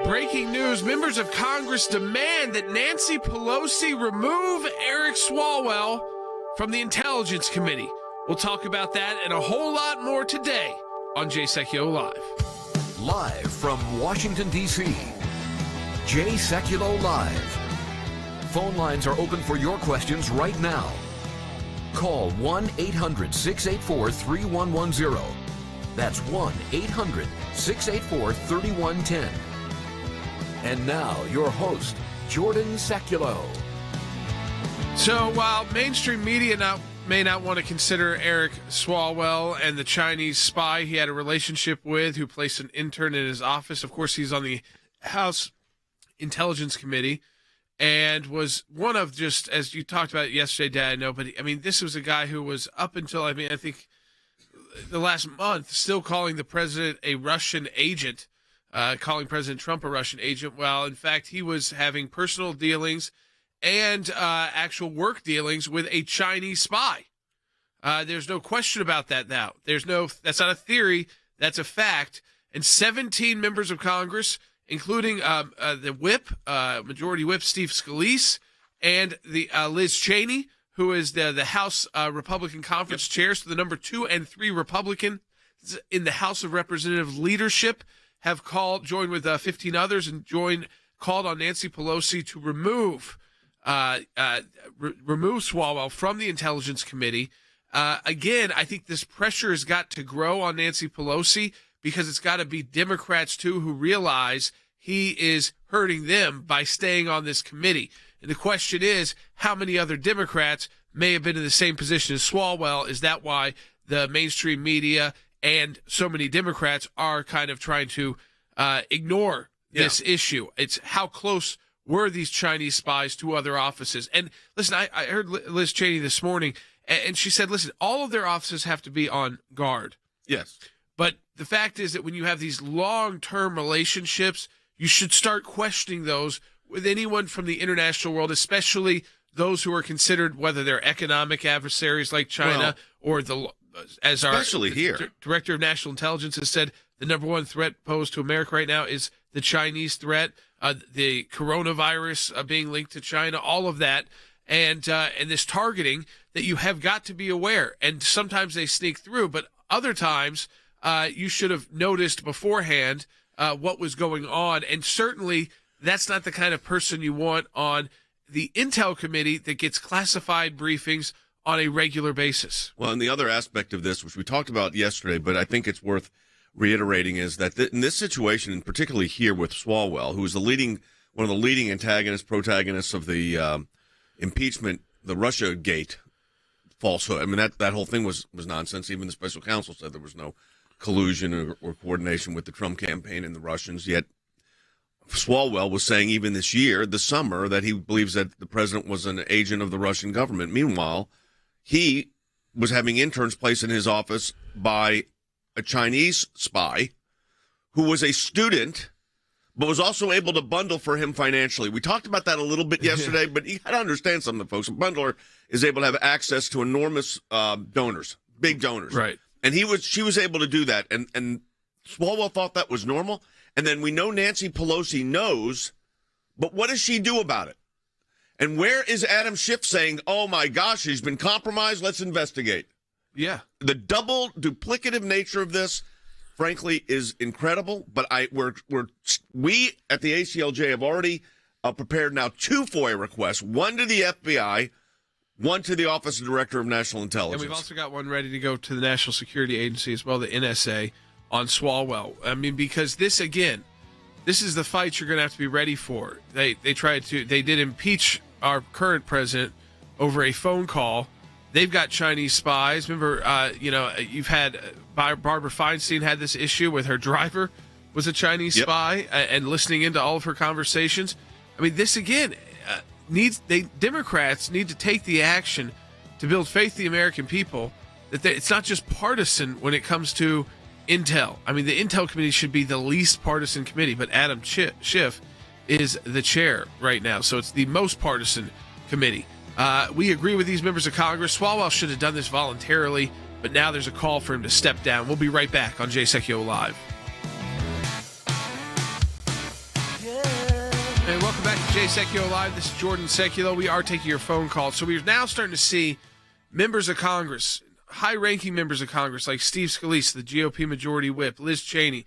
breaking news. Members of Congress demand that Nancy Pelosi remove Eric Swalwell from the Intelligence Committee. We'll talk about that and a whole lot more today on Jay Sekulow Live. Live from Washington, D.C., Jay Sekulow Live. Phone lines are open for your questions right now. Call 1-800-684-3110. That's 1-800-684-3110. And now, your host, Jordan Sekulow. So while mainstream media may not want to consider Eric Swalwell and the Chinese spy he had a relationship with who placed an intern in his office, of course he's on the House Intelligence Committee and was one of, just as you talked about yesterday, Dad, this was a guy who was up until, I think the last month, still calling the president a Russian agent, calling President Trump a Russian agent. Well, in fact, he was having personal dealings and actual work dealings with a Chinese spy. There's no question about that now. That's not a theory. That's a fact. And 17 members of Congress, including the whip, Majority Whip Steve Scalise, and the Liz Cheney, who is the House Republican Conference chair, so the number 2 and 3 Republicans in the House of Representatives leadership, have joined with 15 others, and called on Nancy Pelosi to remove Swalwell from the Intelligence Committee. Again, I think this pressure has got to grow on Nancy Pelosi because it's got to be Democrats, too, who realize he is hurting them by staying on this committee. And the question is, how many other Democrats may have been in the same position as Swalwell? Is that why the mainstream media and so many Democrats are kind of trying to ignore this issue? It's how close were these Chinese spies to other offices? And listen, I heard Liz Cheney this morning, and she said, listen, all of their offices have to be on guard. Yes. But the fact is that when you have these long-term relationships, you should start questioning those with anyone from the international world, especially those who are considered, whether they're economic adversaries like China or as our Director of National Intelligence has said, the number one threat posed to America right now is the Chinese threat, the coronavirus being linked to China, all of that, and this targeting that you have got to be aware. And sometimes they sneak through, but other times you should have noticed beforehand what was going on. And certainly that's not the kind of person you want on the Intel Committee that gets classified briefings on a regular basis. Well, and the other aspect of this, which we talked about yesterday, but I think it's worth reiterating, is that in this situation, and particularly here with Swalwell, who is one of the leading protagonists of the impeachment, the Russia Gate falsehood. I mean, that whole thing was nonsense. Even the special counsel said there was no collusion or coordination with the Trump campaign and the Russians. Yet Swalwell was saying even this year, the summer, that he believes that the president was an agent of the Russian government. Meanwhile, he was having interns placed in his office by a Chinese spy who was a student, but was also able to bundle for him financially. We talked about that a little bit yesterday, but you got to understand something, folks. A bundler is able to have access to enormous donors, big donors. Right. And she was able to do that. And Swalwell thought that was normal. And then we know Nancy Pelosi knows, but what does she do about it? And where is Adam Schiff saying, oh, my gosh, he's been compromised, let's investigate? Yeah. The double duplicative nature of this, frankly, is incredible. But we at the ACLJ have already prepared now 2 FOIA requests, one to the FBI, one to the Office of Director of National Intelligence. And we've also got one ready to go to the National Security Agency as well, the NSA, on Swalwell. I mean, because this is the fight you're going to have to be ready for. They did impeach our current president over a phone call. They've got Chinese spies. Remember, you've had Barbara Feinstein had this issue with her driver was a Chinese spy and listening into all of her conversations. I mean, this again Democrats need to take the action to build faith in the American people that it's not just partisan when it comes to Intel. I mean, the Intel Committee should be the least partisan committee, but Adam Schiff is the chair right now, so it's the most partisan committee. We agree with these members of Congress. Swalwell should have done this voluntarily, but now there's a call for him to step down. We'll be right back on Jay Sekulow Live. Hey, welcome back to Jay Sekulow Live. This is Jordan Sekulow. We are taking your phone calls. So we're now starting to see members of Congress, high-ranking members of Congress, like Steve Scalise, the GOP Majority Whip, Liz Cheney,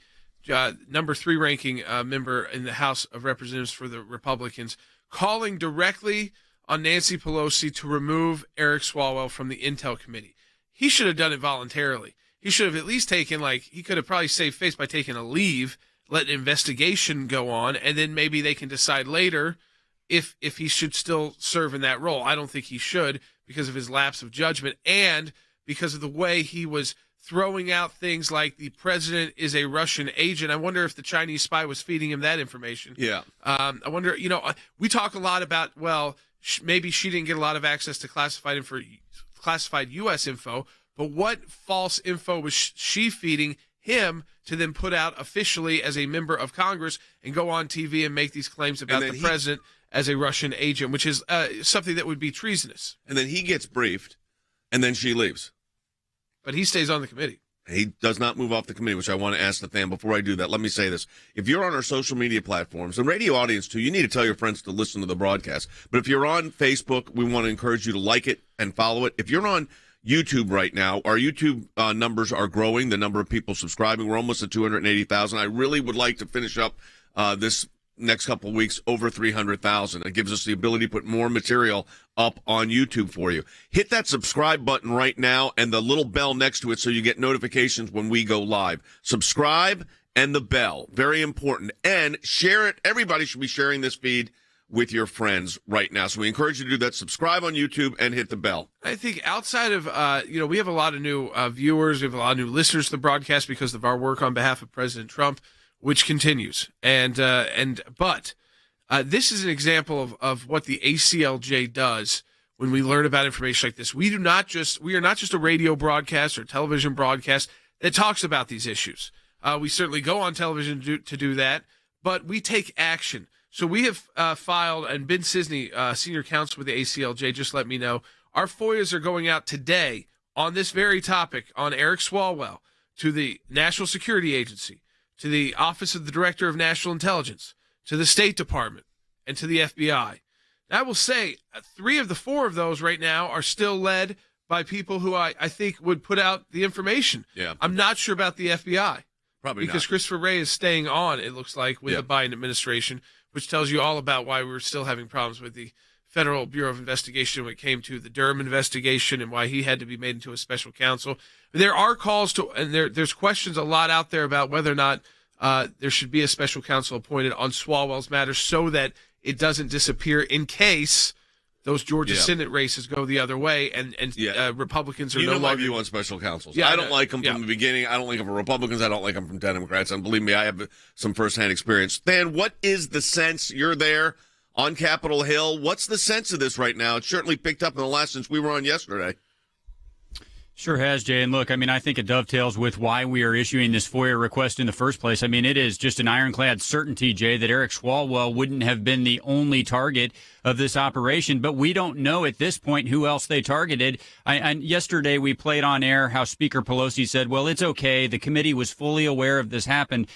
number 3 ranking member in the House of Representatives for the Republicans, calling directly on Nancy Pelosi to remove Eric Swalwell from the Intel Committee. He should have done it voluntarily. He should have at least taken, he could have probably saved face by taking a leave, let an investigation go on, and then maybe they can decide later if he should still serve in that role. I don't think he should because of his lapse of judgment and because of the way he was throwing out things like the president is a Russian agent. I wonder if the Chinese spy was feeding him that information. Yeah. I wonder, we talk a lot about, maybe she didn't get a lot of access to classified U.S. info, but what false info was she feeding him to then put out officially as a member of Congress and go on TV and make these claims about the president as a Russian agent, which is something that would be treasonous. And then he gets briefed, and then she leaves. But he stays on the committee. He does not move off the committee, which I want to ask the fan. Before I do that, let me say this. If you're on our social media platforms, and radio audience too, you need to tell your friends to listen to the broadcast. But if you're on Facebook, we want to encourage you to like it and follow it. If you're on YouTube right now, our YouTube numbers are growing, the number of people subscribing. We're almost at 280,000. I really would like to finish up this next couple of weeks over 300,000. It gives us the ability to put more material up on YouTube for you. Hit that subscribe button right now and the little bell next to it so you get notifications when we go live. Subscribe and the bell. Very important. And share it. Everybody should be sharing this feed with your friends right now. So we encourage you to do that. Subscribe on YouTube and hit the bell. I think outside of, we have a lot of new viewers. We have a lot of new listeners to the broadcast because of our work on behalf of President Trump, which continues. But this is an example of what the ACLJ does when we learn about information like this. We are not just a radio broadcast or television broadcast that talks about these issues. We certainly go on television to do that, but we take action. So we have filed, and Ben Cisney, senior counsel with the ACLJ, just let me know, our FOIAs are going out today on this very topic on Eric Swalwell to the National Security Agency, to the Office of the Director of National Intelligence, to the State Department, and to the FBI. I will say 3 of the 4 of those right now are still led by people who I think would put out the information. Yeah. I'm not sure about the FBI. Probably because not. Christopher Wray is staying on, it looks like, with the Biden administration, which tells you all about why we're still having problems with the Federal Bureau of Investigation when it came to the Durham investigation and why he had to be made into a special counsel. There are calls to, and there's questions a lot out there about whether or not there should be a special counsel appointed on Swalwell's matter so that it doesn't disappear in case those Georgia Senate races go the other way and Republicans are no longer. My view on special counsels. Yeah, I don't like them from the beginning. I don't like them from Republicans. I don't like them from Democrats. And believe me, I have some firsthand experience. Dan, what is the sense? You're there on Capitol Hill. What's the sense of this right now? It's certainly picked up in the last since we were on yesterday. Sure has, Jay. And look, I think it dovetails with why we are issuing this FOIA request in the first place. It is just an ironclad certainty, Jay, that Eric Swalwell wouldn't have been the only target of this operation, but we don't know at this point who else they targeted. Yesterday we played on air how Speaker Pelosi said, well, it's okay. The committee was fully aware of this happened.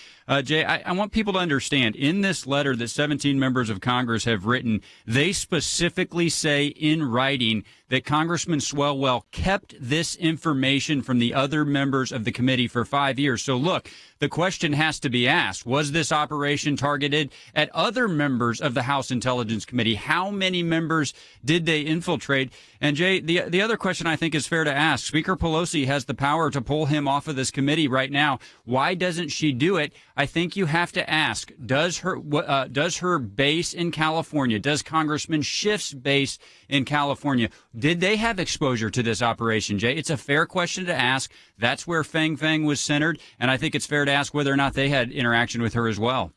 Jay, I want people to understand, in this letter that 17 members of Congress have written, they specifically say in writing that Congressman Swalwell kept this information from the other members of the committee for 5 years. So look, the question has to be asked, was this operation targeted at other members of the House Intelligence Committee? How many members did they infiltrate? And Jay, the other question I think is fair to ask, Speaker Pelosi has the power to pull him off of this committee right now. Why doesn't she do it? I think you have to ask, does her base in California, does Congressman Schiff's base in California, did they have exposure to this operation, Jay? It's a fair question to ask. That's where Fang Fang was centered, and I think it's fair to ask whether or not they had interaction with her as well.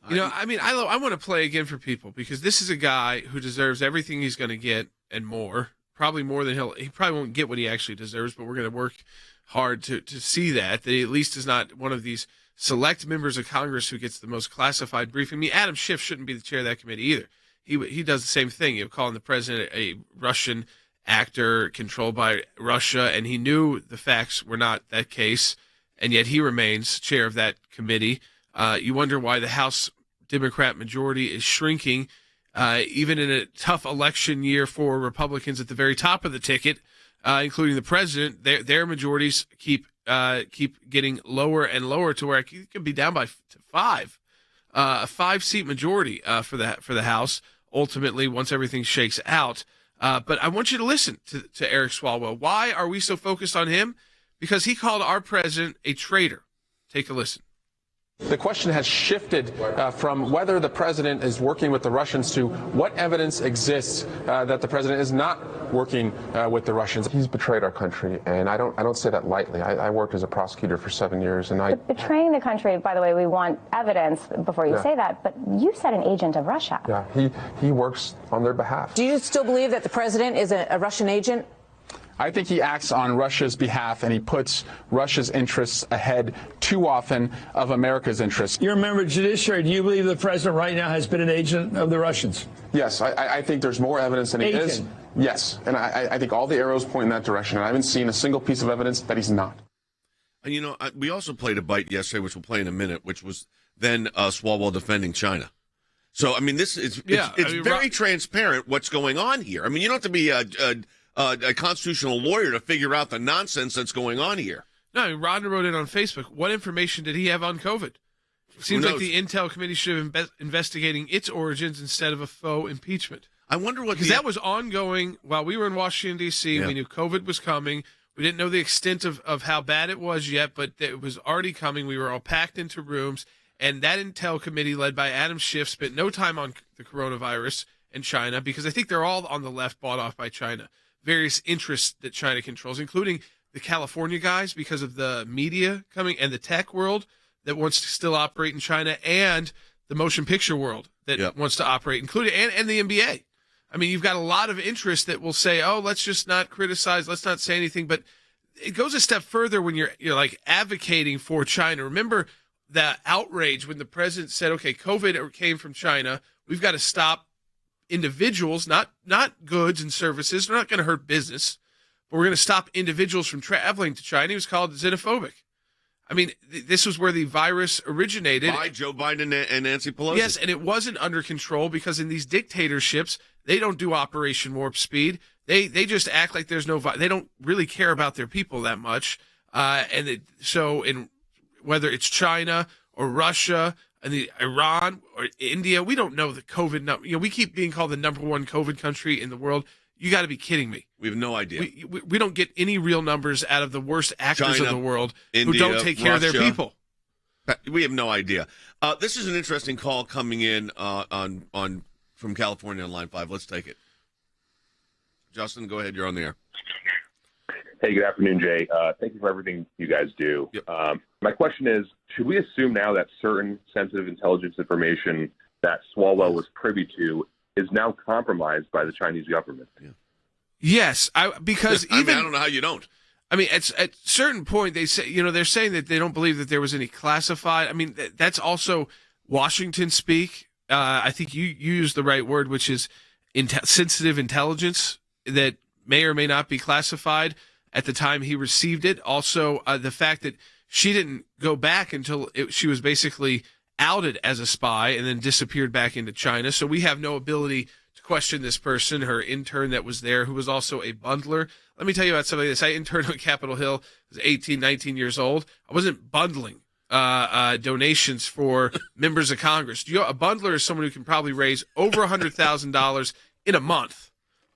I want to play again for people because this is a guy who deserves everything he's going to get and more, probably more than he probably won't get what he actually deserves, but we're going to work hard to see that he at least is not one of these select members of Congress who gets the most classified briefing. Adam Schiff shouldn't be the chair of that committee either. He does the same thing, calling the president a Russian actor controlled by Russia, and he knew the facts were not that case, and yet he remains chair of that committee. You wonder why the House Democrat majority is shrinking. Even in a tough election year for Republicans at the very top of the ticket, including the president, their majorities keep getting lower and lower to where it could be down by 5. A 5-seat majority for the House ultimately once everything shakes out. But I want you to listen to Eric Swalwell. Why are we so focused on him? Because he called our president a traitor. Take a listen. The question has shifted from whether the president is working with the Russians to what evidence exists that the president is not working with the Russians. He's betrayed our country, and I don't say that lightly. I worked as a prosecutor for 7 years, and But betraying the country, by the way, we want evidence before you say that, but you said an agent of Russia. Yeah, he works on their behalf. Do you still believe that the president is a Russian agent? I think he acts on Russia's behalf, and he puts Russia's interests ahead too often of America's interests. You're a member of the judiciary. Do you believe the president right now has been an agent of the Russians? Yes, I think there's more evidence than he is. Yes, and I think all the arrows point in that direction, and I haven't seen a single piece of evidence that he's not. And, you know, we also played a bite yesterday, which we'll play in a minute, which was then Swalwell defending China. So, I mean, it's very transparent what's going on here. I mean, you don't have to be a constitutional lawyer to figure out the nonsense that's going on here. No, I mean, Rodner wrote it on Facebook. What information did he have on COVID? Seems like the Intel Committee should have been investigating its origins instead of a faux impeachment. I wonder what... Because that was ongoing while we were in Washington, D.C. Yeah. We knew COVID was coming. We didn't know the extent of how bad it was yet, but it was already coming. We were all packed into rooms, and that Intel Committee led by Adam Schiff spent no time on the coronavirus and China, because I think they're all on the left bought off by China. Various interests that China controls, including the California guys because of the media coming and the tech world that wants to still operate in China, and the motion picture world that wants to operate, including and the NBA. I mean, you've got a lot of interests that will say, oh, let's just not criticize, let's not say anything. But it goes a step further when you're like advocating for China. Remember the outrage when the president said, okay, COVID came from China. We've got to stop individuals, not goods and services. They're not going to hurt business, but we're going to stop individuals from traveling to China. He was called xenophobic. I mean, this was where the virus originated. By Joe Biden and Nancy Pelosi. Yes, and it wasn't under control because in these dictatorships, they don't do Operation Warp Speed. They just act like there's no they don't really care about their people that much. So whether it's China or Russia and Iran or India, we don't know the COVID number. You know, we keep being called the #1 COVID country in the world. You got to be kidding me. We have no idea. We don't get any real numbers out of the worst actors China, of the world India, who don't take care of their people. We have no idea. This is an interesting call coming in on from California on line 5. Let's take it. Justin, go ahead. You're on the air. Hey, good afternoon, Jay. Thank you for everything you guys do. Yep. My question is, should we assume now that certain sensitive intelligence information that Swalwell was privy to is now compromised by the Chinese government? Yeah. Yes, because I don't know how you don't. I mean, at a certain point, they say, they're saying that they don't believe that there was any classified. I mean, that's also Washington speak. I think you used the right word, which is sensitive intelligence that may or may not be classified at the time he received it. Also, the fact that she didn't go back until she was basically outed as a spy and then disappeared back into China. So we have no ability to question this person, her intern that was there, who was also a bundler. Let me tell you about something like this. I interned on Capitol Hill. I was 18, 19 years old. I wasn't bundling donations for members of Congress. A bundler is someone who can probably raise over $100,000 in a month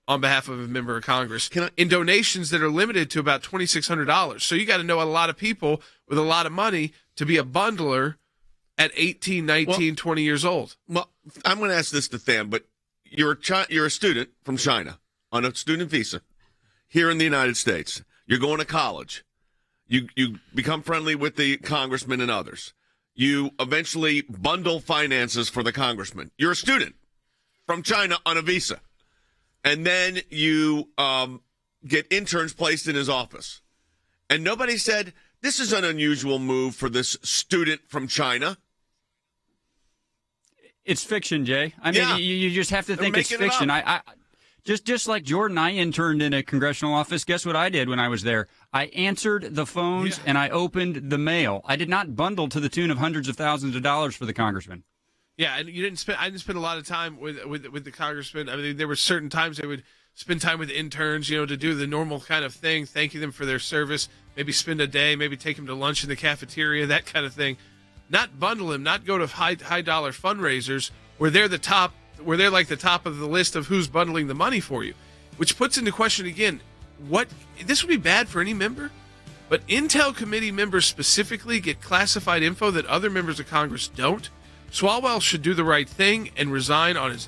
on behalf of a member of Congress in donations that are limited to about $2,600. So you got to know a lot of people with a lot of money to be a bundler at 18, 19, 20 years old. Well, I'm going to ask this to Tham, but you're a student from China on a student visa here in the United States. You're going to college. You become friendly with the congressman and others. You eventually bundle finances for the congressman. You're a student from China on a visa. And then you get interns placed in his office. And nobody said, this is an unusual move for this student from China. It's fiction, Jay. I mean, you just have to think it's fiction. Just like Jordan, I interned in a congressional office. Guess what I did when I was there? I answered the phones and I opened the mail. I did not bundle to the tune of hundreds of thousands of dollars for the congressman. Yeah, and I didn't spend a lot of time with the congressman. I mean, there were certain times they would spend time with interns, to do the normal kind of thing, thanking them for their service, maybe spend a day, maybe take them to lunch in the cafeteria, that kind of thing. Not bundle them, not go to high dollar fundraisers where they're like the top of the list of who's bundling the money for you, which puts into question again, this would be bad for any member, but Intel committee members specifically get classified info that other members of Congress don't. Swalwell should do the right thing and resign on his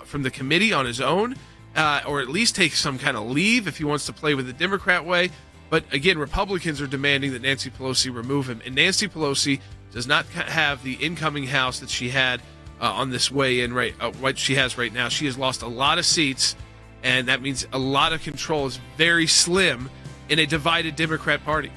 from the committee on his own, or at least take some kind of leave if he wants to play with the Democrat way. But again, Republicans are demanding that Nancy Pelosi remove him, and Nancy Pelosi does not have the incoming House that she had on this way in, what she has right now. She has lost a lot of seats, and that means a lot of control is very slim in a divided Democrat Party.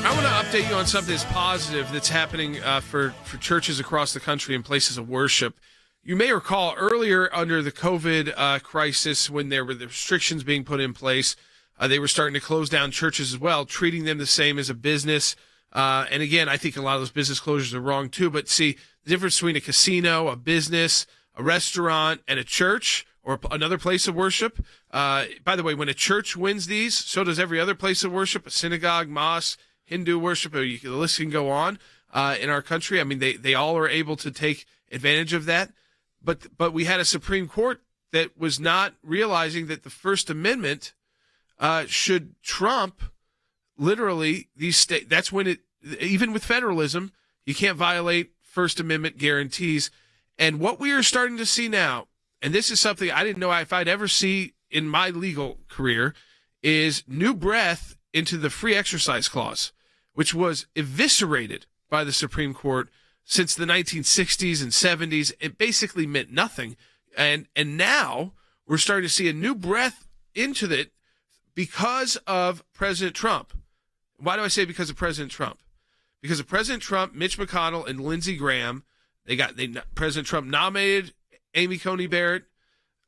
I want to update you on something that's positive that's happening for churches across the country and places of worship. You may recall earlier under the COVID crisis when there were the restrictions being put in place, they were starting to close down churches as well, treating them the same as a business. And again, I think a lot of those business closures are wrong too. But see, the difference between a casino, a business, a restaurant, and a church or another place of worship. By the way, when a church wins these, so does every other place of worship, a synagogue, mosque, Hindu worship, the list can go on in our country. I mean, they all are able to take advantage of that. But we had a Supreme Court that was not realizing that the First Amendment should trump literally these states. That's when even with federalism, you can't violate First Amendment guarantees. And what we are starting to see now, and this is something I didn't know if I'd ever see in my legal career, is new breath into the free exercise clause, which was eviscerated by the Supreme Court since the 1960s and 70s. It basically meant nothing. And now we're starting to see a new breath into it because of President Trump. Why do I say because of President Trump? Because of President Trump, Mitch McConnell, and Lindsey Graham. President Trump nominated Amy Coney Barrett.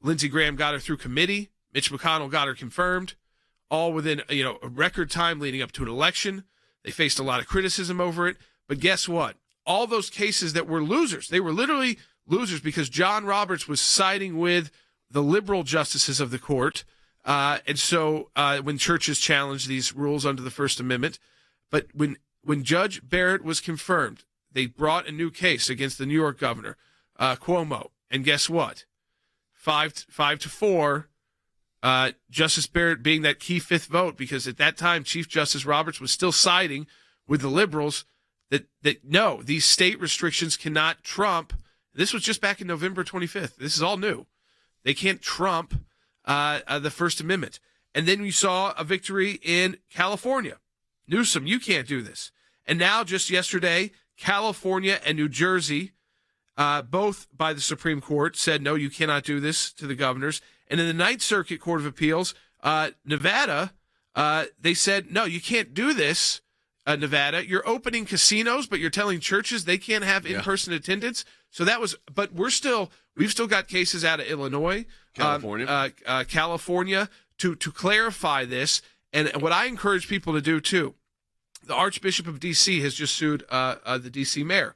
Lindsey Graham got her through committee. Mitch McConnell got her confirmed, all within a record time leading up to an election. They faced a lot of criticism over it. But guess what? All those cases that were losers, they were literally losers because John Roberts was siding with the liberal justices of the court. And so when churches challenged these rules under the First Amendment, but when Judge Barrett was confirmed, they brought a new case against the New York governor, Cuomo. And guess what? 5-4, Justice Barrett being that key fifth vote, because at that time, Chief Justice Roberts was still siding with the liberals that no, these state restrictions cannot trump. This was just back in November 25th. This is all new. They can't trump the First Amendment. And then we saw a victory in California. Newsom, you can't do this. And now, just yesterday, California and New Jersey, both by the Supreme Court, said, no, you cannot do this to the governors. And in the Ninth Circuit Court of Appeals, Nevada, they said, no, you can't do this, Nevada. You're opening casinos, but you're telling churches they can't have in-person attendance. So that was, but we've still got cases out of Illinois, California to clarify this. And what I encourage people to do too, the Archbishop of D.C. has just sued the D.C. mayor.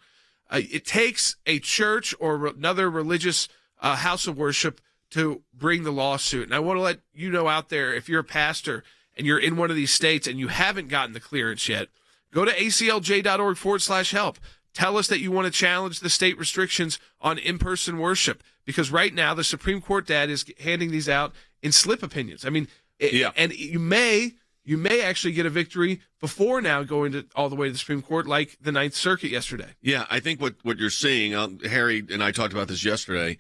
It takes a church or another religious house of worship to bring the lawsuit. And I want to let you know out there, if you're a pastor and you're in one of these states and you haven't gotten the clearance yet, go to aclj.org/help. Tell us that you want to challenge the state restrictions on in-person worship, because right now the Supreme Court dad is handing these out in slip opinions. I mean, and you may actually get a victory before now going all the way to the Supreme Court, like the Ninth Circuit yesterday. Yeah, I think what you're seeing, Harry and I talked about this yesterday,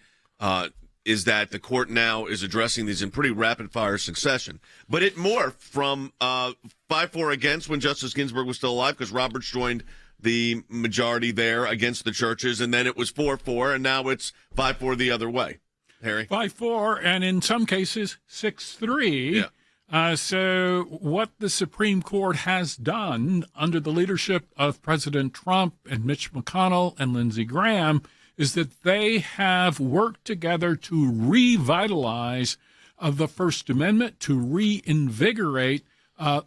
is that the court now is addressing these in pretty rapid-fire succession. But it morphed from 5-4 against when Justice Ginsburg was still alive, because Roberts joined the majority there against the churches, and then it was 4-4, and now it's 5-4 the other way. Harry? 5-4, and in some cases 6-3. Yeah. So what the Supreme Court has done under the leadership of President Trump and Mitch McConnell and Lindsey Graham is that they have worked together to revitalize the First Amendment, to reinvigorate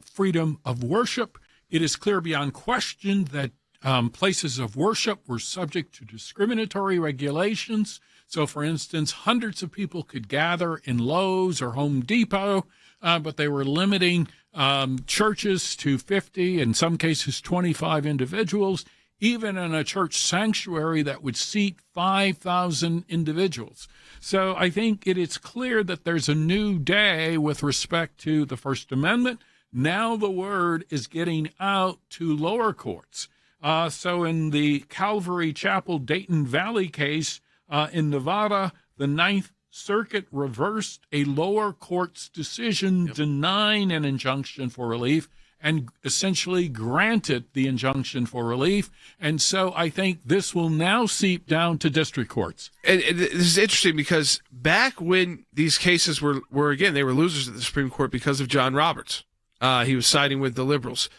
freedom of worship. It is clear beyond question that places of worship were subject to discriminatory regulations. So, for instance, hundreds of people could gather in Lowe's or Home Depot, but they were limiting churches to 50, in some cases 25 individuals, even in a church sanctuary that would seat 5,000 individuals. So I think it is clear that there's a new day with respect to the First Amendment. Now the word is getting out to lower courts. So in the Calvary Chapel Dayton Valley case in Nevada, the Ninth Circuit reversed a lower court's decision denying an injunction for relief and essentially granted the injunction for relief. And so I think this will now seep down to district courts. And this is interesting because back when these cases were again, they were losers at the Supreme Court because of John Roberts. He was siding with the liberals.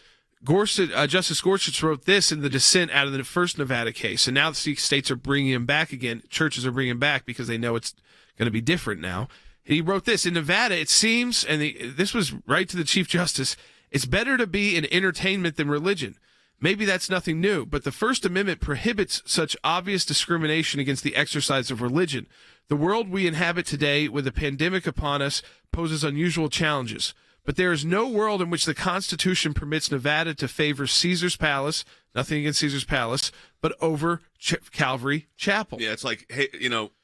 Justice Gorsuch wrote this in the dissent out of the first Nevada case. And now the states are bringing him back again. Churches are bringing him back because they know it's going to be different now. He wrote this: in Nevada, it seems, and this was right to the Chief Justice, it's better to be in entertainment than religion. Maybe that's nothing new, but the First Amendment prohibits such obvious discrimination against the exercise of religion. The world we inhabit today, with a pandemic upon us, poses unusual challenges. But there is no world in which the Constitution permits Nevada to favor Caesar's Palace, nothing against Caesar's Palace, but over Calvary Chapel. Yeah, it's like, hey,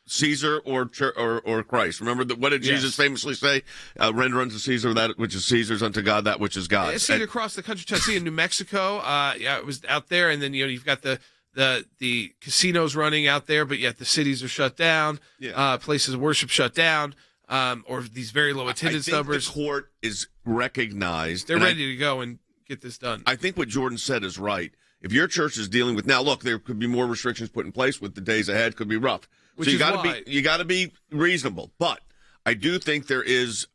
Caesar or Christ. Remember what did Jesus famously say? Render unto Caesar that which is Caesar's, unto God that which is God's. It's seen across the country. Tennessee in New Mexico, it was out there, and then you've got the casinos running out there, but yet the cities are shut down. Yeah. Places of worship shut down. Or these very low attendance numbers. The court is recognized. They're ready to go and get this done. I think what Jordan said is right. If your church is dealing with, now look, there could be more restrictions put in place with the days ahead, could be rough. Which so you is got to be reasonable. But I do think there is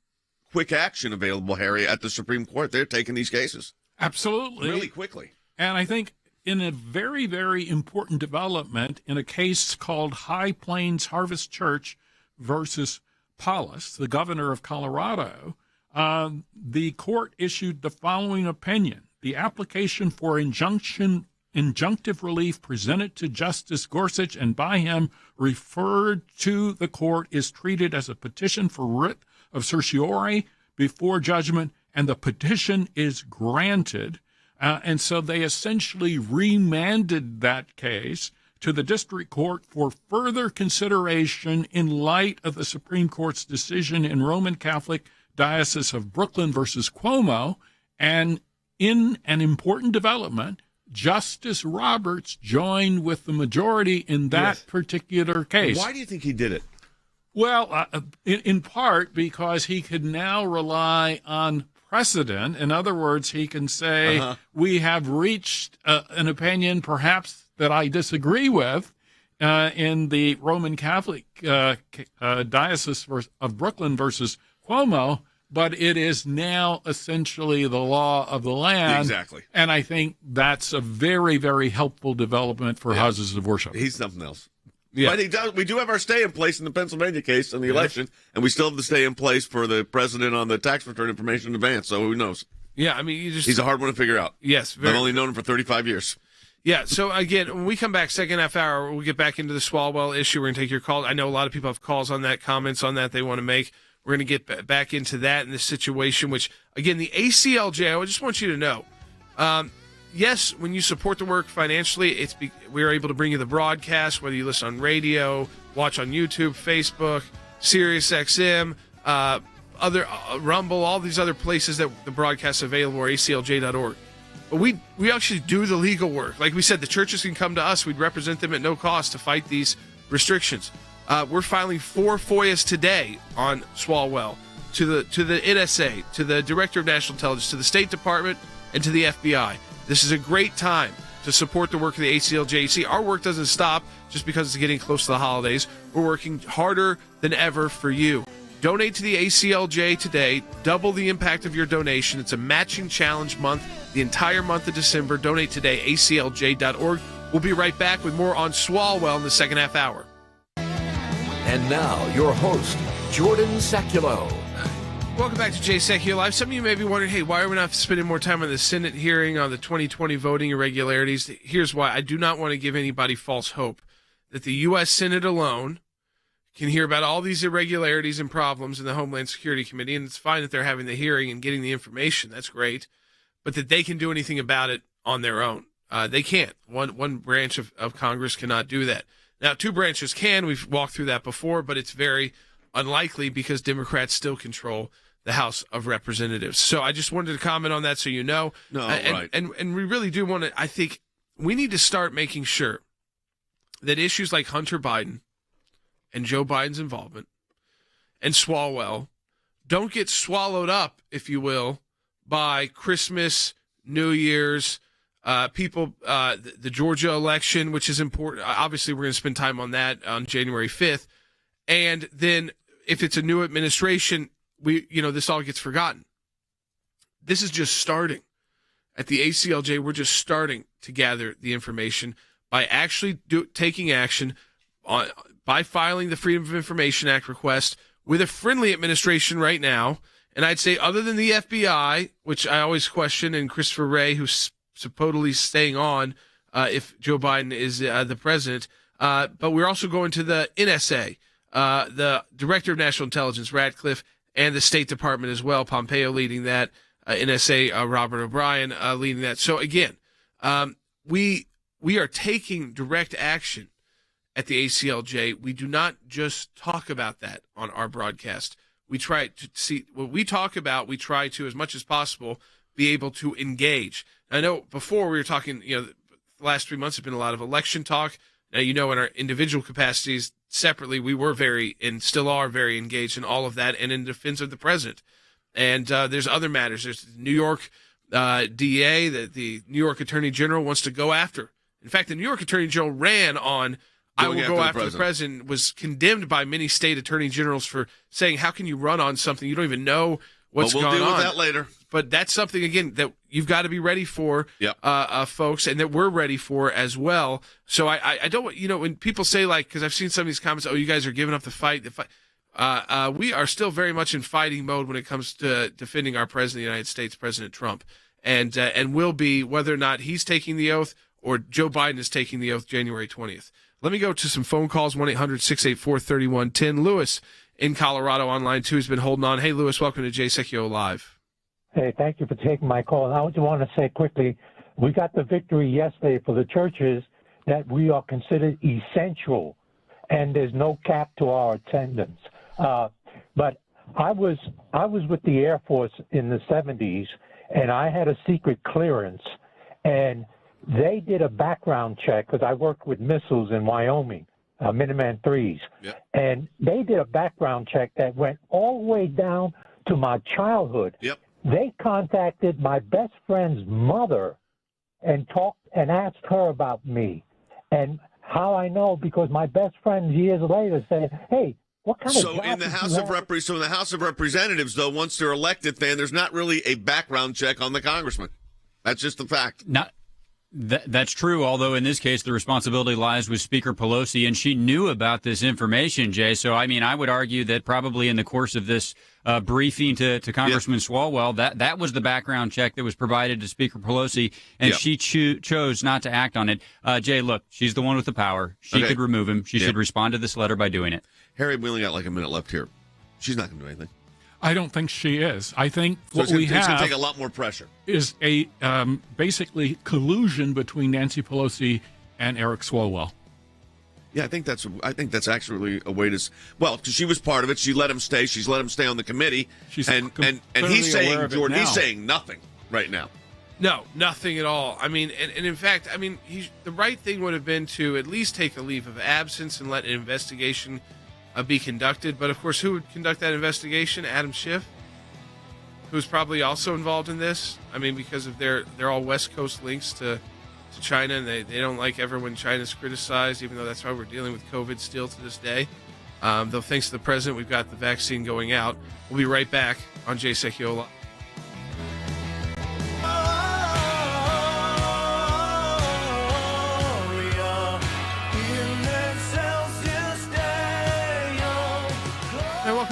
quick action available, Harry, at the Supreme Court. They're taking these cases. Absolutely. Really quickly. And I think in a very, very important development in a case called High Plains Harvest Church versus Paulus, the governor of Colorado, the court issued the following opinion. The application for injunctive relief presented to Justice Gorsuch and by him referred to the court is treated as a petition for writ of certiorari before judgment, and the petition is granted. And so they essentially remanded that case to the district court for further consideration in light of the Supreme Court's decision in Roman Catholic Diocese of Brooklyn versus Cuomo. And in an important development, Justice Roberts joined with the majority in that particular case. Why do you think he did it? Well, in part because he could now rely on precedent. In other words, he can say, we have reached an opinion perhaps that I disagree with in the Roman Catholic Diocese of Brooklyn versus Cuomo, but it is now essentially the law of the land. Exactly. And I think that's a very, very helpful development for houses of worship. He's something else. Yeah. But we do have our stay in place in the Pennsylvania case in the election, and we still have the stay in place for the president on the tax return information in advance, so who knows? Yeah, I mean, he's a hard one to figure out. Yes. I've only known him for 35 years. Yeah, so again, when we come back second half hour, we'll get back into the Swalwell issue. We're going to take your calls. I know a lot of people have calls on that, comments on that they want to make. We're going to get back into that in this situation, which, again, the ACLJ, I just want you to know, yes, when you support the work financially, we're able to bring you the broadcast, whether you listen on radio, watch on YouTube, Facebook, SiriusXM, other Rumble, all these other places that the broadcast is available, or aclj.org. But we actually do the legal work. Like we said, the churches can come to us. We'd represent them at no cost to fight these restrictions. We're filing 4 FOIAs today on Swalwell to the NSA, to the Director of National Intelligence, to the State Department, and to the FBI. This is a great time to support the work of the ACLJ. You see, our work doesn't stop just because it's getting close to the holidays. We're working harder than ever for you. Donate to the ACLJ today. Double the impact of your donation. It's a matching challenge month, the entire month of December. Donate today, aclj.org. We'll be right back with more on Swalwell in the second half hour. And now, your host, Jordan Sekulow. Welcome back to Jay Sekulow Live. Some of you may be wondering, hey, why are we not spending more time on the Senate hearing on the 2020 voting irregularities? Here's why. I do not want to give anybody false hope that the U.S. Senate alone can hear about all these irregularities and problems in the Homeland Security Committee, and it's fine that they're having the hearing and getting the information. That's great. But that they can do anything about it on their own. They can't. One branch of Congress cannot do that. Now, two branches can. We've walked through that before, but it's very unlikely because Democrats still control the House of Representatives. So I just wanted to comment on that so you know. Right. And we really do want to, I think we need to start making sure that issues like Hunter Biden and Joe Biden's involvement and Swalwell don't get swallowed up, if you will, by Christmas, New Year's, the Georgia election, which is important. Obviously, we're going to spend time on that on January 5th. And then if it's a new administration, this all gets forgotten. This is just starting. At the ACLJ, we're just starting to gather the information by actually taking action by filing the Freedom of Information Act request with a friendly administration right now. And I'd say other than the FBI, which I always question, and Christopher Wray, who's supposedly staying on if Joe Biden is the president, but we're also going to the NSA, the Director of National Intelligence, Ratcliffe, and the State Department as well, Pompeo leading that, NSA, Robert O'Brien leading that. So again, we are taking direct action at the ACLJ. We do not just talk about that on our broadcast. We try to see what we talk about. We try to, as much as possible, be able to engage. I know before we were talking, the last 3 months have been a lot of election talk. Now, in our individual capacities separately, we were very and still are very engaged in all of that and in defense of the president. And there's other matters. There's the New York DA that the New York Attorney General wants to go after. In fact, the New York Attorney General ran on I will go after the president, was condemned by many state attorney generals for saying, how can you run on something you don't even know what's going on? We'll deal with that later. But that's something, again, that you've got to be ready for, folks, and that we're ready for as well. So I don't, when people say, because I've seen some of these comments, you guys are giving up the fight. We are still very much in fighting mode when it comes to defending our president of the United States, President Trump, and will be whether or not he's taking the oath or Joe Biden is taking the oath January 20th. Let me go to some phone calls, 1-800-684-3110. Lewis in Colorado on line 2 has been holding on. Hey, Lewis, welcome to Jay Sekulow Live. Hey, thank you for taking my call. And I just want to say quickly, we got the victory yesterday for the churches that we are considered essential, and there's no cap to our attendance. But I was with the Air Force in the 70s, and I had a secret clearance, and they did a background check because I worked with missiles in Wyoming, Minuteman IIIs. Yep. And they did a background check that went all the way down to my childhood. Yep. They contacted my best friend's mother and talked and asked her about me. And how I know, because my best friend years later said, hey, what kind of job in the House of Representatives, though, once they're elected, then there's not really a background check on the congressman. That's just the fact. That's true, although in this case the responsibility lies with Speaker Pelosi, and she knew about this information, Jay. So, I would argue that probably in the course of this briefing to Congressman Swalwell, that was the background check that was provided to Speaker Pelosi, and she chose not to act on it. Jay, look, she's the one with the power. She could remove him. She should respond to this letter by doing it. Harry, we only got like a minute left here. She's not going to do anything. I don't think she is. I think so what we have it's going to take a lot more pressure. Is a basically collusion between Nancy Pelosi and Eric Swalwell. Yeah, I think that's actually a way to. Well, because she was part of it, she let him stay. She's let him stay on the committee, and he's saying, Jordan, he's saying nothing right now. No, nothing at all. And in fact, the right thing would have been to at least take a leave of absence and let an investigation be conducted. But of course, who would conduct that investigation? Adam Schiff, who's probably also involved in this. Because of they're all West Coast links to China, and they don't like ever when China's criticized, even though that's why we're dealing with COVID still to this day. Though thanks to the president, we've got the vaccine going out. We'll be right back on Jay Sekulow.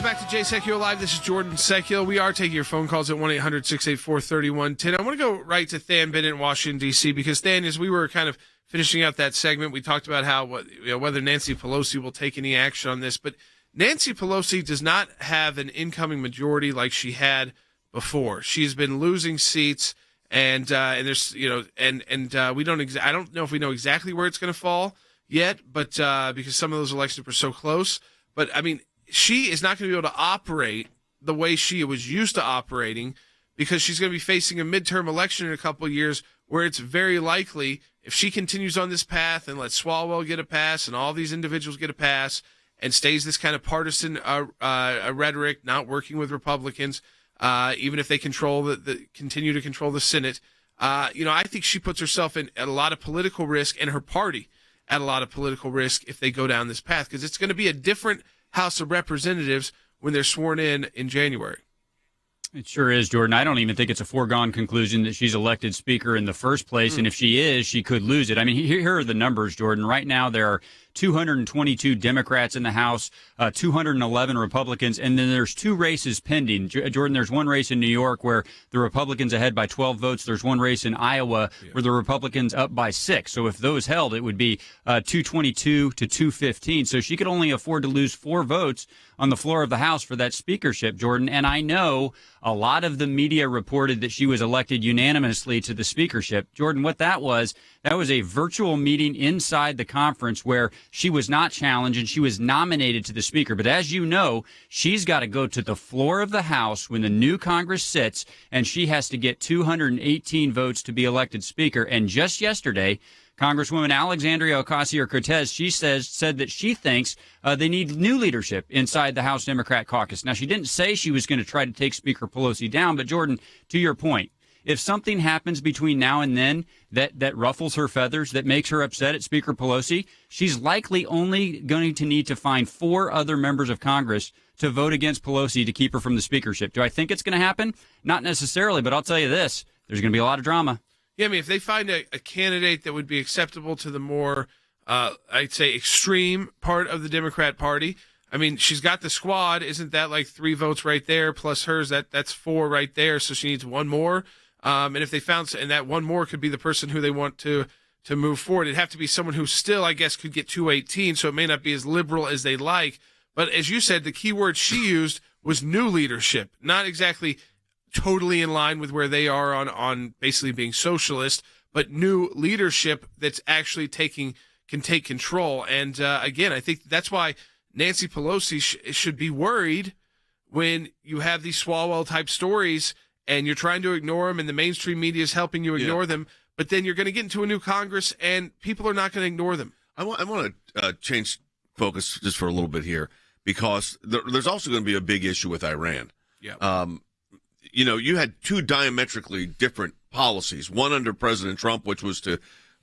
Back to to Jay Sekulow Live. This is Jordan Sekulow. We are taking your phone calls at 1-800-684-3110. I want to go right to Than Bennett in Washington, D.C., because, Than, as we were kind of finishing out that segment, we talked about how whether Nancy Pelosi will take any action on this. But Nancy Pelosi does not have an incoming majority like she had before. She's been losing seats, and there's we don't I don't know if we know exactly where it's going to fall yet, but because some of those elections were so close. But I mean, she is not going to be able to operate the way she was used to operating, because she's going to be facing a midterm election in a couple of years where it's very likely, if she continues on this path and lets Swalwell get a pass and all these individuals get a pass and stays this kind of partisan rhetoric, not working with Republicans, even if they continue to control the Senate, I think she puts herself at a lot of political risk, and her party at a lot of political risk if they go down this path, because it's going to be a different House of Representatives when they're sworn in January. It sure is, Jordan. I don't even think it's a foregone conclusion that she's elected Speaker in the first place. And if she is, she could lose it. I mean, here are the numbers, Jordan. Right now, there are 222 Democrats in the House, 211 Republicans, and then there's two races pending. Jordan, there's one race in New York where the Republicans ahead by 12 votes. There's one race in Iowa where the Republicans up by 6. So if those held, it would be 222 to 215. So she could only afford to lose 4 votes on the floor of the House for that speakership, Jordan. And I know a lot of the media reported that she was elected unanimously to the speakership. Jordan, what that was a virtual meeting inside the conference where she was not challenged and she was nominated to the speaker. But as you know, she's got to go to the floor of the House when the new Congress sits, and she has to get 218 votes to be elected speaker. And just yesterday, Congresswoman Alexandria Ocasio-Cortez, she said that she thinks they need new leadership inside the House Democrat caucus. Now, she didn't say she was going to try to take Speaker Pelosi down, but Jordan, to your point, if something happens between now and then that ruffles her feathers, that makes her upset at Speaker Pelosi, she's likely only going to need to find 4 other members of Congress to vote against Pelosi to keep her from the speakership. Do I think it's going to happen? Not necessarily, but I'll tell you this, there's going to be a lot of drama. Yeah, I mean, if they find a candidate that would be acceptable to the more, I'd say, extreme part of the Democrat Party, I mean, she's got the squad. Isn't that like 3 votes right there plus hers? That's 4 right there. So she needs 1 more. And if they found, and that 1 more could be the person who they want to move forward, it'd have to be someone who still, I guess, could get 218. So it may not be as liberal as they like. But as you said, the key word she used was new leadership, not exactly totally in line with where they are on basically being socialist, but new leadership that's actually can take control. And again, I think that's why Nancy Pelosi should be worried when you have these Swalwell type stories and you're trying to ignore them and the mainstream media is helping you ignore them, but then you're going to get into a new Congress and people are not going to ignore them. I want to change focus just for a little bit here, because there's also going to be a big issue with Iran. Yeah. You had 2 diametrically different policies, one under President Trump, which was to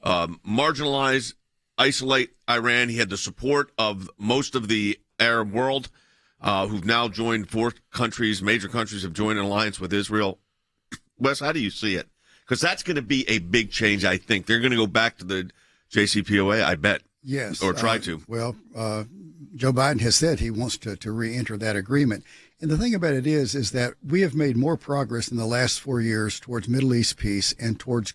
marginalize, isolate Iran. He had the support of most of the Arab world, who've now joined 4 countries, major countries have joined an alliance with Israel. Wes, how do you see it? Because that's going to be a big change, I think. They're going to go back to the JCPOA, I bet. Yes. Or try to. Well, Joe Biden has said he wants to re-enter that agreement. And the thing about it is that we have made more progress in the last 4 years towards Middle East peace and towards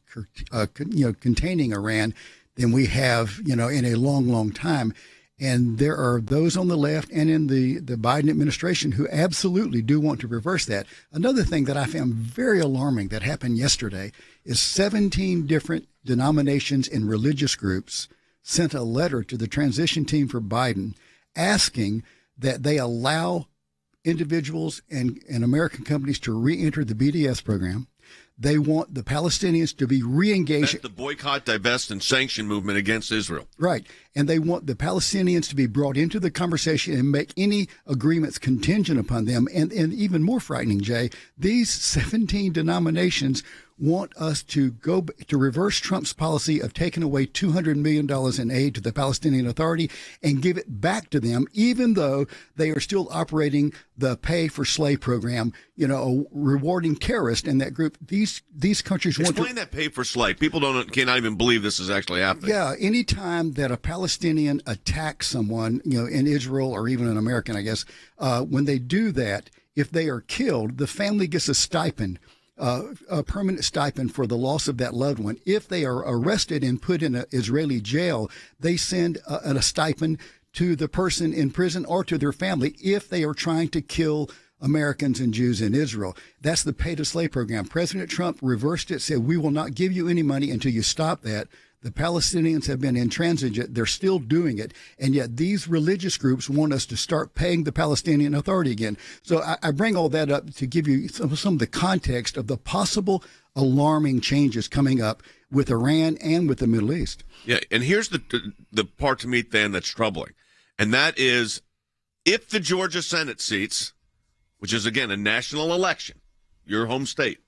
containing Iran than we have, in a long, long time. And there are those on the left and in the Biden administration who absolutely do want to reverse that. Another thing that I found very alarming that happened yesterday is 17 different denominations and religious groups sent a letter to the transition team for Biden asking that they allow individuals and American companies to re-enter the BDS program. They want the Palestinians to be re-engaged. That's the boycott, divest, and sanction movement against Israel. Right. And they want the Palestinians to be brought into the conversation and make any agreements contingent upon them. And even more frightening, Jay, these 17 denominations want us to reverse Trump's policy of taking away $200 million in aid to the Palestinian Authority and give it back to them, even though they are still operating the pay for slave program, rewarding terrorists in that group. These countries want to... Explain that pay for slave. People cannot even believe this is actually happening. Yeah, anytime that a Palestinian attacks someone, in Israel or even an American, I guess, when they do that, if they are killed, the family gets a stipend. A permanent stipend for the loss of that loved one. If they are arrested and put in an Israeli jail, they send a stipend to the person in prison or to their family if they are trying to kill Americans and Jews in Israel. That's the pay to slave program. President Trump reversed it, said, we will not give you any money until you stop that. The Palestinians have been intransigent. They're still doing it. And yet these religious groups want us to start paying the Palestinian Authority again. So I bring all that up to give you some of the context of the possible alarming changes coming up with Iran and with the Middle East. Yeah, and here's the part to me, Dan, that's troubling. And that is, if the Georgia Senate seats, which is, again, a national election, your home state,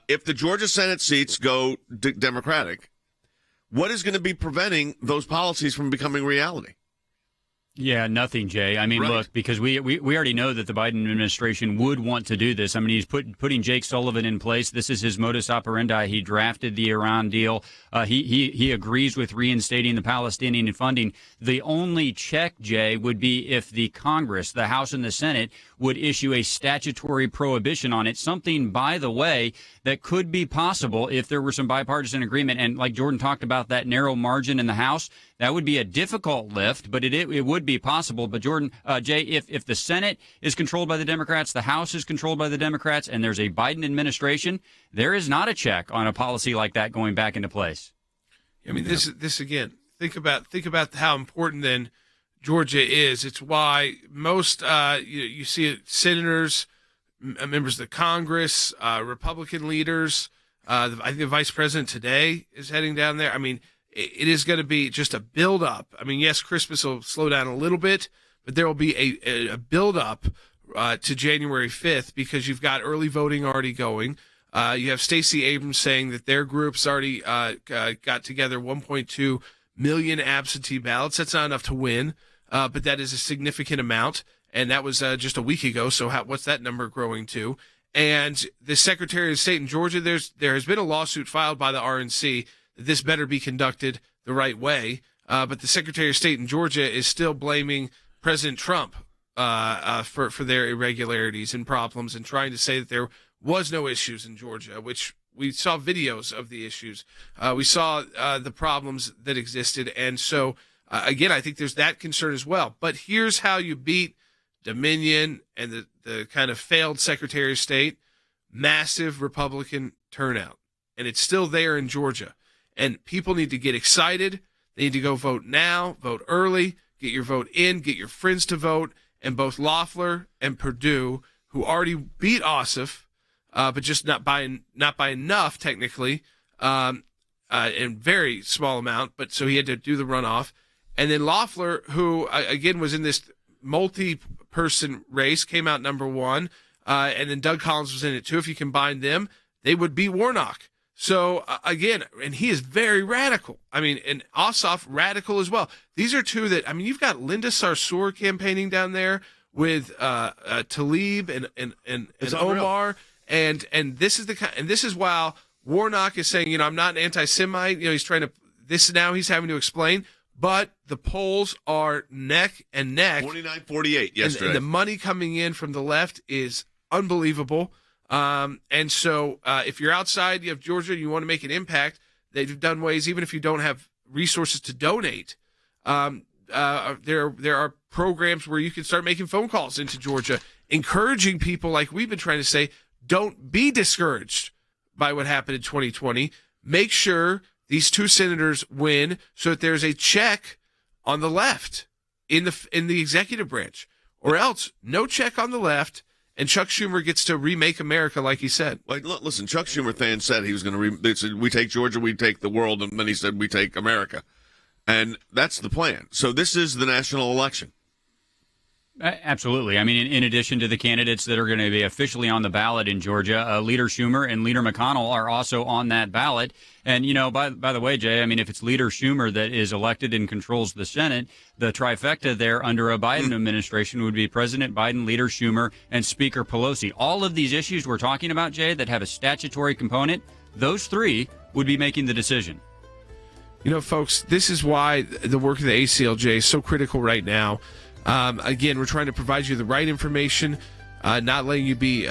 if the Georgia Senate seats go Democratic, what is going to be preventing those policies from becoming reality? Yeah, nothing, Jay. I mean, look, because we already know that the Biden administration would want to do this. I mean, he's putting Jake Sullivan in place. This is his modus operandi. He drafted the Iran deal. He agrees with reinstating the Palestinian funding. The only check, Jay, would be if the Congress, the House and the Senate, would issue a statutory prohibition on it. Something, by the way, that could be possible if there were some bipartisan agreement. And like Jordan talked about, that narrow margin in the House, that would be a difficult lift, but it would be possible. But Jordan, Jay, if the Senate is controlled by the Democrats, the House is controlled by the Democrats, and there's a Biden administration, there is not a check on a policy like that going back into place. I mean, this again. Think about how important then Georgia is. It's why most you see it, senators, members of the Congress, Republican leaders. I think the vice president today is heading down there. I mean, it is going to be just a build-up. I mean, yes, Christmas will slow down a little bit, but there will be a build-up to January 5th because you've got early voting already going. You have Stacey Abrams saying that their group's already got together 1.2 million absentee ballots. That's not enough to win, but that is a significant amount, and that was just a week ago. So what's that number growing to? And the Secretary of State in Georgia, there has been a lawsuit filed by the RNC that this better be conducted the right way. But the Secretary of State in Georgia is still blaming President Trump for their irregularities and problems and trying to say that there was no issues in Georgia, which we saw videos of the issues. We saw the problems that existed. And so, again, I think there's that concern as well. But here's how you beat Dominion and the kind of failed Secretary of State: massive Republican turnout. And it's still there in Georgia. And people need to get excited. They need to go vote now, vote early, get your vote in, get your friends to vote. And both Loeffler and Perdue, who already beat Ossoff, but just not by enough technically, in very small amount. But so he had to do the runoff. And then Loeffler, who again was in this multi-person race, came out number one. And then Doug Collins was in it too. If you combine them, they would beat Warnock. So again, and he is very radical. I mean, and Ossoff radical as well. These are two that, I mean, you've got Linda Sarsour campaigning down there with Tlaib and Omar, and this is this is while Warnock is saying, I'm not an anti-Semite. He's trying to he's having to explain. But the polls are neck and neck. 49-48 yesterday. And the money coming in from the left is unbelievable. And so if you're outside of Georgia and you want to make an impact, they've done ways, even if you don't have resources to donate, there are programs where you can start making phone calls into Georgia, encouraging people like we've been trying to say, don't be discouraged by what happened in 2020. Make sure these two senators win so that there's a check on the left in the executive branch, or else no check on the left. And Chuck Schumer gets to remake America, like he said. Like, listen, Chuck Schumer said he was going to. They said, we take Georgia, we take the world, and then he said we take America, and that's the plan. So this is the national election. Absolutely. I mean, in addition to the candidates that are going to be officially on the ballot in Georgia, Leader Schumer and Leader McConnell are also on that ballot. And, by the way, Jay, I mean, if it's Leader Schumer that is elected and controls the Senate, the trifecta there under a Biden administration would be President Biden, Leader Schumer, and Speaker Pelosi. All of these issues we're talking about, Jay, that have a statutory component, those three would be making the decision. Folks, this is why the work of the ACLJ is so critical right now. Again, we're trying to provide you the right information, not letting you be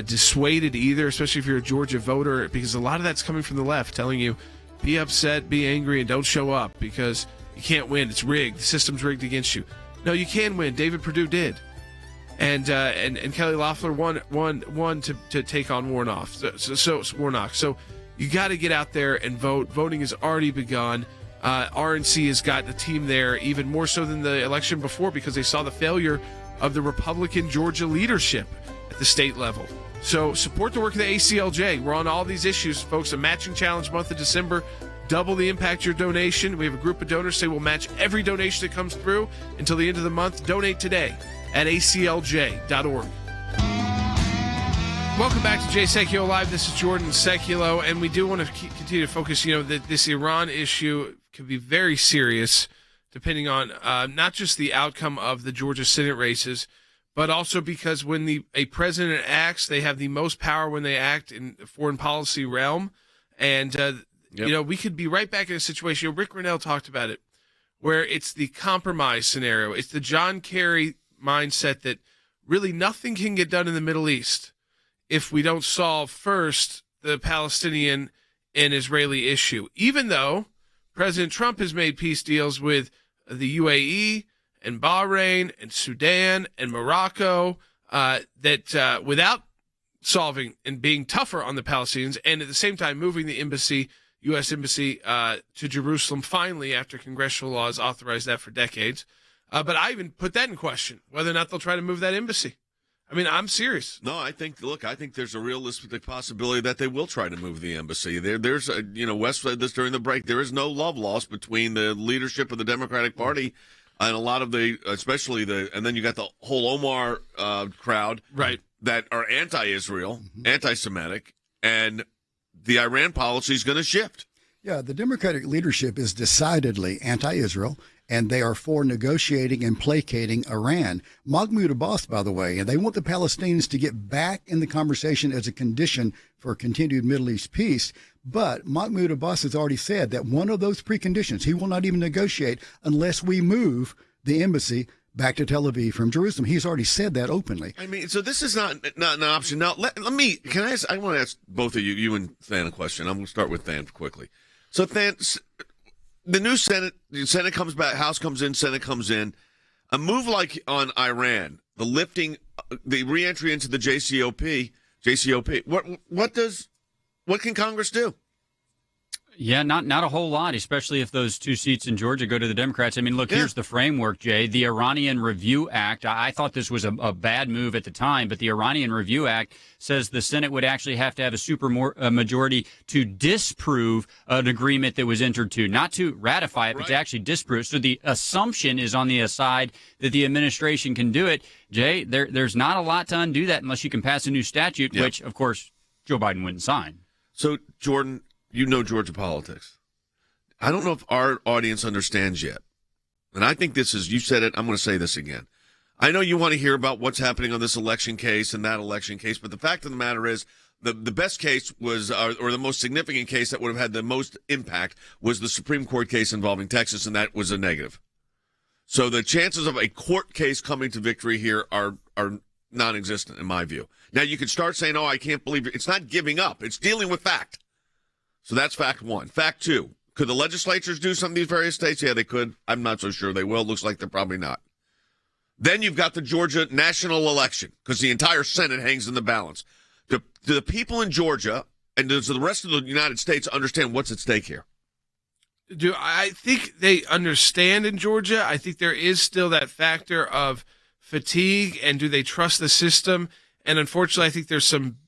dissuaded either, especially if you're a Georgia voter, because a lot of that's coming from the left, telling you, be upset, be angry, and don't show up because you can't win. It's rigged. The system's rigged against you. No, you can win. David Perdue did. And Kelly Loeffler won to take on Warnock. So you got to get out there and vote. Voting has already begun. RNC has got a team there even more so than the election before because they saw the failure of the Republican Georgia leadership at the state level. So support the work of the ACLJ. We're on all these issues, folks. A matching challenge month of December. Double the impact of your donation. We have a group of donors say we'll match every donation that comes through until the end of the month. Donate today at aclj.org. Welcome back to Jay Sekulow Live. This is Jordan Sekulow, and we do want to continue to focus, that this Iran issue could be very serious depending on not just the outcome of the Georgia Senate races, but also because when a president acts, they have the most power when they act in the foreign policy realm. And, we could be right back in a situation, Rick Grinnell talked about it, where it's the compromise scenario. It's the John Kerry mindset that really nothing can get done in the Middle East if we don't solve first the Palestinian and Israeli issue, even though President Trump has made peace deals with the UAE and Bahrain and Sudan and Morocco that without solving and being tougher on the Palestinians, and at the same time moving the embassy, U.S. embassy, to Jerusalem finally after congressional laws authorized that for decades. But I even put that in question, whether or not they'll try to move that embassy. I mean, I'm serious. No, I think there's a realistic possibility that they will try to move the embassy. There's Wes said this during the break. There is no love lost between the leadership of the Democratic Party and a lot of and then you got the whole Omar crowd, right, that are anti-Israel, anti-Semitic, and the Iran policy is going to shift. Yeah, the Democratic leadership is decidedly anti-Israel, and they are for negotiating and placating Iran. Mahmoud Abbas, by the way, and they want the Palestinians to get back in the conversation as a condition for continued Middle East peace. But Mahmoud Abbas has already said that one of those preconditions, he will not even negotiate unless we move the embassy back to Tel Aviv from Jerusalem. He's already said that openly. I mean, so this is not an option. Now, I want to ask both of you and Than a question. I'm going to start with Than quickly. So, Than, the new Senate comes back, House comes in, Senate comes in. A move like on Iran, the reentry into the JCPOA, what can Congress do? Yeah, not a whole lot, especially if those two seats in Georgia go to the Democrats. I mean, look, here's the framework, Jay. The Iranian Review Act, I thought this was a bad move at the time, but the Iranian Review Act says the Senate would actually have to have a majority to disprove an agreement that was entered to, not to ratify it, but to actually disprove. So the assumption is on the side that the administration can do it. Jay, there's not a lot to undo that unless you can pass a new statute, which, of course, Joe Biden wouldn't sign. So, Jordan, you know Georgia politics. I don't know if our audience understands yet. And I think this is, you said it, I'm going to say this again. I know you want to hear about what's happening on this election case and that election case, but the fact of the matter is the best case was, or the most significant case that would have had the most impact was the Supreme Court case involving Texas, and that was a negative. So the chances of a court case coming to victory here are non-existent in my view. Now you could start saying, I can't believe it. It's not giving up. It's dealing with fact. So that's fact one. Fact two, could the legislatures do some of these various states? Yeah, they could. I'm not so sure they will. Looks like they're probably not. Then you've got the Georgia national election because the entire Senate hangs in the balance. Do the people in Georgia and does the rest of the United States understand what's at stake here? I think they understand in Georgia. I think there is still that factor of fatigue, and do they trust the system? And unfortunately, I think there's some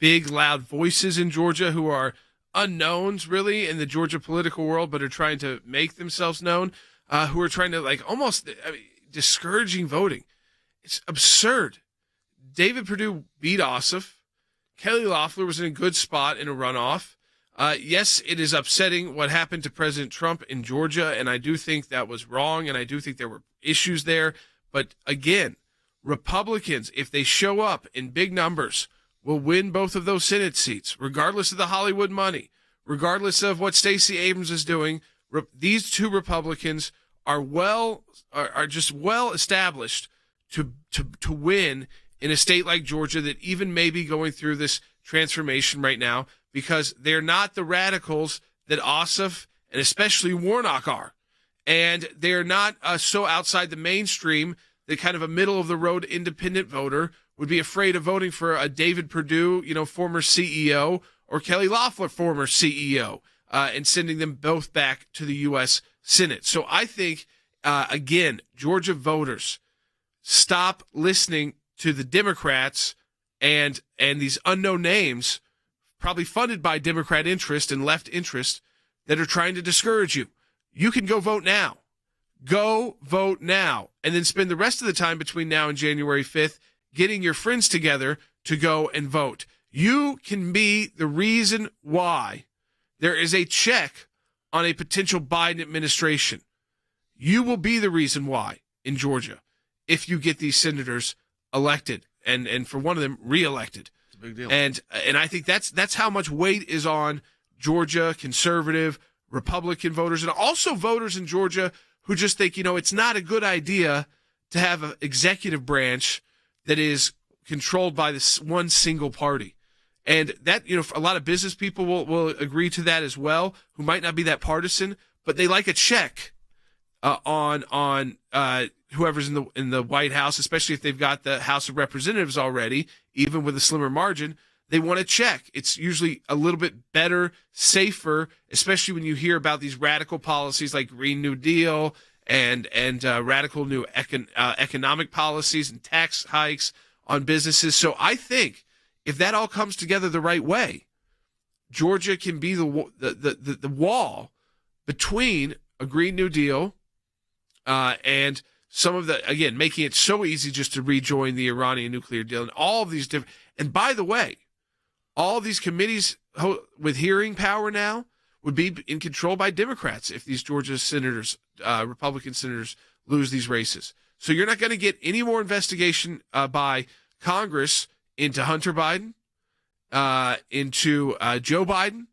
big, loud voices in Georgia who are unknowns, really, in the Georgia political world, but are trying to make themselves known, who are trying to, almost discouraging voting. It's absurd. David Perdue beat Ossoff. Kelly Loeffler was in a good spot in a runoff. Yes, it is upsetting what happened to President Trump in Georgia, and I do think that was wrong, and I do think there were issues there. But again, Republicans, if they show up in big numbers, will win both of those Senate seats, regardless of the Hollywood money, regardless of what Stacey Abrams is doing. These two Republicans are just well established to win in a state like Georgia that even may be going through this transformation right now, because they're not the radicals that Ossoff and especially Warnock are. And they're not so outside the mainstream that kind of a middle-of-the-road independent voter would be afraid of voting for a David Perdue, former CEO, or Kelly Loeffler, former CEO, and sending them both back to the U.S. Senate. So I think, again, Georgia voters, stop listening to the Democrats and these unknown names, probably funded by Democrat interest and left interest, that are trying to discourage you. You can go vote now. Go vote now, and then spend the rest of the time between now and January 5th getting your friends together to go and vote. You can be the reason why there is a check on a potential Biden administration. You will be the reason why in Georgia if you get these senators elected and for one of them reelected. It's a big deal. And I think that's how much weight is on Georgia conservative, Republican voters, and also voters in Georgia who just think, it's not a good idea to have an executive branch that is controlled by this one single party. And that, a lot of business people will agree to that as well, who might not be that partisan, but they like a check on whoever's in the White House, especially if they've got the House of Representatives already, even with a slimmer margin. They want to check. It's usually a little bit better, safer, especially when you hear about these radical policies like Green New Deal and radical new economic policies and tax hikes on businesses. So I think if that all comes together the right way, Georgia can be the wall between a Green New Deal and some of the, again, making it so easy just to rejoin the Iranian nuclear deal and all of these different. And by the way, all of these committees with hearing power now would be in control by Democrats if these Georgia senators, Republican senators, lose these races. So you're not going to get any more investigation by Congress into Hunter Biden, into Joe Biden,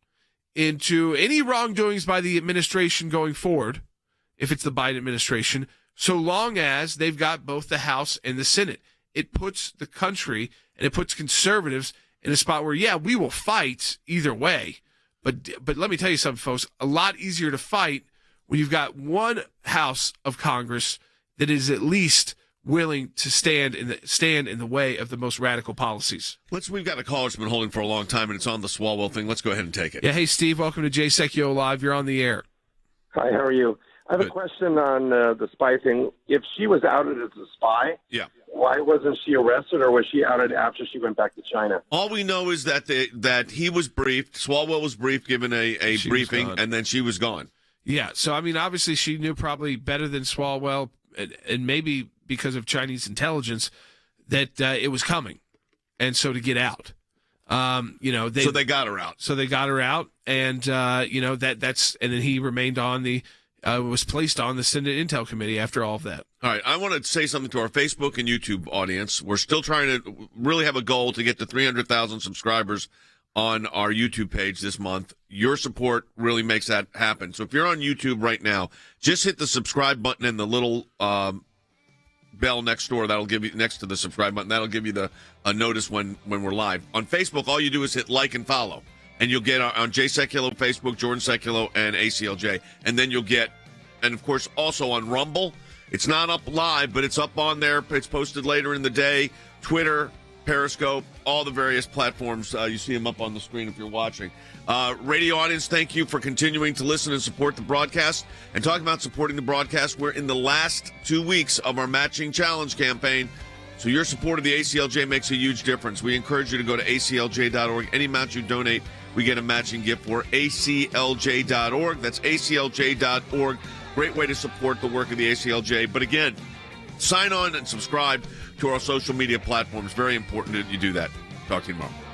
into any wrongdoings by the administration going forward, if it's the Biden administration, so long as they've got both the House and the Senate. It puts the country and it puts conservatives in a spot where, yeah, we will fight either way. But let me tell you something, folks, a lot easier to fight when you've got one House of Congress that is at least willing to stand in the way of the most radical policies. We've got a caller that's been holding for a long time, and it's on the Swalwell thing. Let's go ahead and take it. Yeah, hey, Steve, welcome to Jay Sekulow Live. You're on the air. Hi, how are you? I have a question on the spy thing. If she was outed as a spy, why wasn't she arrested, or was she outed after she went back to China? All we know is that he was briefed, Swalwell was briefed, given a briefing, and then she was gone. Yeah, so, I mean, obviously she knew probably better than Swalwell, and maybe because of Chinese intelligence, that it was coming, and so to get out. So they got her out. So they got her out, and, that's and then he remained on was placed on the Senate Intel Committee after all of that. All right, I want to say something to our Facebook and YouTube audience. We're still trying to really have a goal to get to 300,000 subscribers on our YouTube page this month. Your support really makes that happen. So if you're on YouTube right now, just hit the subscribe button and the little bell next door. That'll give you next to the subscribe button. That'll give you a notice when we're live. On Facebook, all you do is hit like and follow. And you'll get on Jay Sekulow Facebook, Jordan Sekulow, and ACLJ. And then you'll get, and of course, also on Rumble. It's not up live, but it's up on there. It's posted later in the day. Twitter, Periscope, all the various platforms. You see them up on the screen if you're watching. Radio audience, thank you for continuing to listen and support the broadcast. And talking about supporting the broadcast, we're in the last 2 weeks of our Matching Challenge campaign. So your support of the ACLJ makes a huge difference. We encourage you to go to aclj.org. Any amount you donate, we get a matching gift for aclj.org. That's aclj.org. Great way to support the work of the ACLJ. But again, Sign on and subscribe to our social media platforms. Very important that you do that. Talk to you tomorrow.